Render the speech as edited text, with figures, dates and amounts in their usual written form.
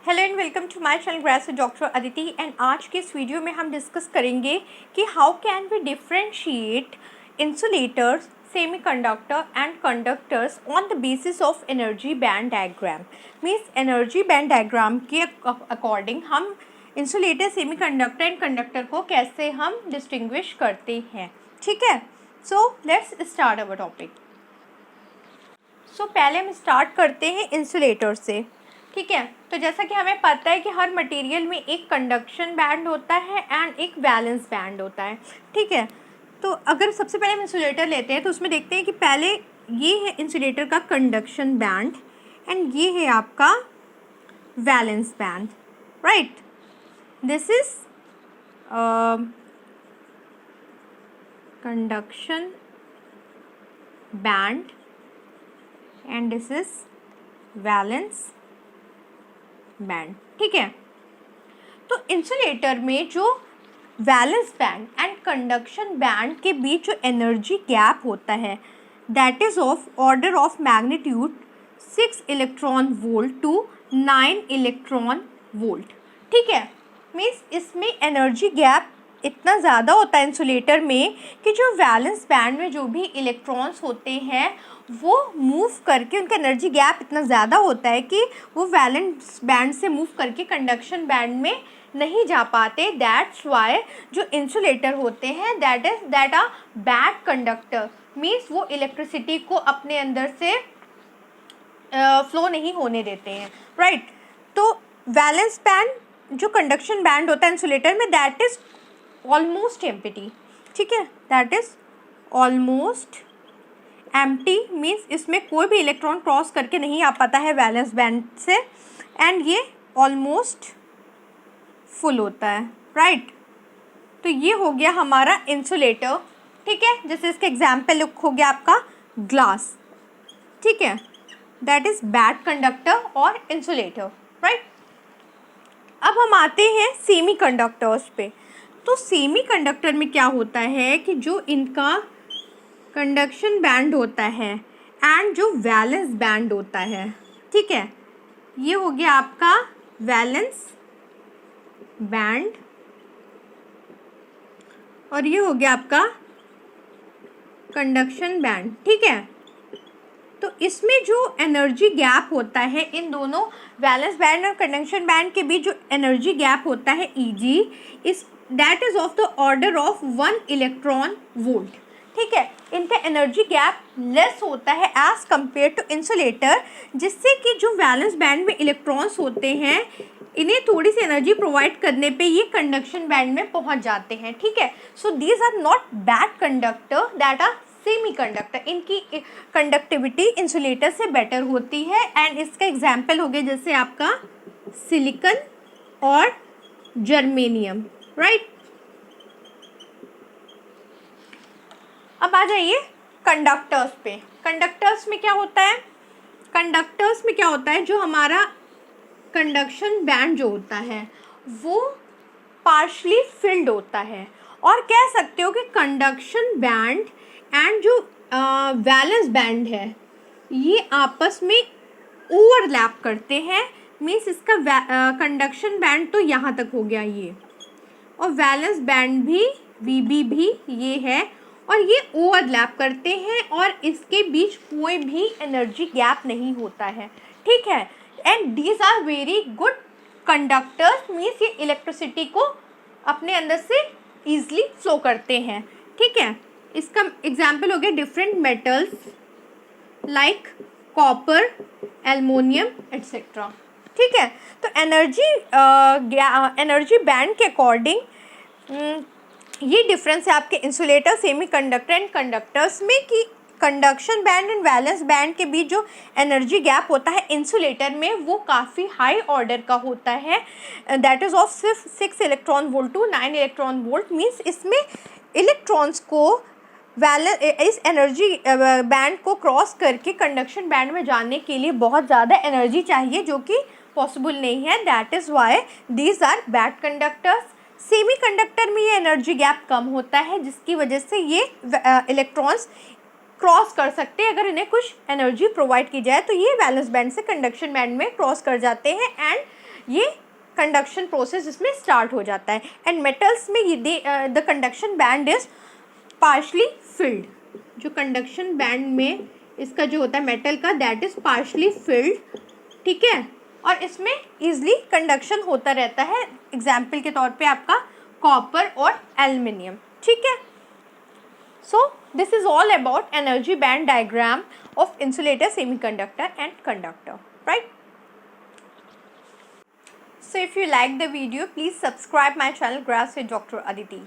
Hello and welcome to my channel graduate doctor Aditi. And आज के इस वीडियो में हम डिस्कस करेंगे कि how can we differentiate insulators, semiconductor and conductors on the basis of energy band diagram. Means energy band diagram के according हम insulator, semiconductor and conductor को कैसे हम डिस्टिंग्विश करते हैं। ठीक है, so let's start our topic. So पहले हम स्टार्ट करते हैं इंसुलेटर से। ठीक है, तो जैसा कि हमें पता है कि हर मटेरियल में एक कंडक्शन बैंड होता है एंड एक वैलेंस बैंड होता है। ठीक है, तो अगर सबसे पहले हम इंसुलेटर लेते हैं तो उसमें देखते हैं कि पहले ये है इंसुलेटर का कंडक्शन बैंड एंड ये है आपका valence band, right. This is conduction band and this is valence band. ठीक है, तो इंसुलेटर में जो valence band and conduction band के बीच जो एनर्जी गैप होता है that is of order of magnitude 6 electron volt to 9 electron volt. ठीक है, मीन्स इसमें एनर्जी गैप इतना ज़्यादा होता है इंसुलेटर में कि जो वैलेंस बैंड में जो भी इलेक्ट्रॉन्स होते हैं वो मूव करके, उनका एनर्जी गैप इतना ज़्यादा होता है कि वो वैलेंस बैंड से मूव करके कंडक्शन बैंड में नहीं जा पाते। दैट्स वाई जो इंसुलेटर होते हैं that are bad conductor, means वो इलेक्ट्रिसिटी को अपने अंदर से फ्लो नहीं होने देते हैं, राइट। तो वैलेंस बैंड जो कंडक्शन बैंड होता है इंसुलेटर में दैट इज ऑलमोस्ट एम्प्टी। ठीक है, that is almost empty, means इसमें कोई भी इलेक्ट्रॉन क्रॉस करके नहीं आ पाता है वैलेंस बैंड से एंड ये ऑलमोस्ट फुल होता है, राइट। तो ये हो गया हमारा इंसुलेटर। ठीक है, जैसे इसका एग्जाम्पल हो गया आपका ग्लास। ठीक है, दैट इज बैड कंडक्टर और इंसुलेटर, राइट। अब हम आते हैं सेमी कंडक्टर्स पे। तो सेमी कंडक्टर में क्या होता है कि जो इनका कंडक्शन बैंड होता है एंड जो वैलेंस बैंड होता है, ठीक है, ये हो गया आपका वैलेंस बैंड और ये हो गया आपका कंडक्शन बैंड। ठीक है, तो इसमें जो एनर्जी गैप होता है इन दोनों वैलेंस बैंड और कंडक्शन बैंड के बीच जो एनर्जी गैप होता है Eg इस that is of the order of 1 electron volt. ठीक है, इनका एनर्जी गैप लेस होता है एज कंपेयर टू इंसुलेटर, जिससे कि जो वैलेंस बैंड में इलेक्ट्रॉन्स होते हैं इन्हें थोड़ी सी एनर्जी प्रोवाइड करने पे ये कंडक्शन बैंड में पहुंच जाते हैं। ठीक है, so these are not bad conductor that are semiconductor, इनकी कंडक्टिविटी इंसुलेटर से बेटर होती है एंड इसका एग्जाम्पल हो गया जैसे आपका सिलिकॉन और जर्मेनियम, राइट। अब आ जाइए कंडक्टर्स पे। कंडक्टर्स में क्या होता है? कंडक्टर्स में क्या होता है, जो हमारा कंडक्शन बैंड जो होता है वो पार्शली फिल्ड होता है और कह सकते हो कि कंडक्शन बैंड एंड जो वैलेंस बैंड है ये आपस में ओवरलैप करते हैं। मीन्स इसका कंडक्शन बैंड तो यहाँ तक हो गया ये, और वैलेंस बैंड भी VB भी ये है और ये ओवरलैप करते हैं और इसके बीच कोई भी एनर्जी गैप नहीं होता है। ठीक है, and these are very good conductors, means ये इलेक्ट्रिसिटी को अपने अंदर से ईजिली फ्लो करते हैं। ठीक है, इसका एग्जाम्पल हो गया different metals like copper, aluminium etcetera. ठीक है, तो एनर्जी बैंड के अकॉर्डिंग ये डिफरेंस है आपके insulator, semi conductor and conductors में कि conduction band and valence band के बीच जो एनर्जी गैप होता है इंसुलेटर में वो काफ़ी हाई ऑर्डर का होता है, दैट इज़ ऑफ सिर्फ 6 electron volt to 9 electron volt. Means इसमें इलेक्ट्रॉन्स को इस एनर्जी बैंड को क्रॉस करके कंडक्शन बैंड में जाने के लिए बहुत ज़्यादा एनर्जी चाहिए जो कि पॉसिबल नहीं है। That is why these are bad conductors. Semiconductor में ये एनर्जी गैप कम होता है जिसकी वजह से ये इलेक्ट्रॉन्स क्रॉस कर सकते हैं, अगर इन्हें कुछ एनर्जी प्रोवाइड की जाए तो ये वैलेंस बैंड से कंडक्शन बैंड में क्रॉस कर जाते हैं एंड ये कंडक्शन प्रोसेस इसमें स्टार्ट हो जाता है। एंड मेटल्स में ये the conduction band is partially field, जो कंडक्शन बैंड में इसका जो होता है मेटल का दैट इज पार्शली फिल्ड, ठीक है, और इसमें इजली कंडक्शन होता रहता है। एग्जाम्पल के तौर पे आपका कॉपर और एल्युमिनियम, ठीक है। So this is all about energy band diagram of insulator, semiconductor and conductor, right? So if you like the video, please subscribe my channel Graphs with Dr. Aditi.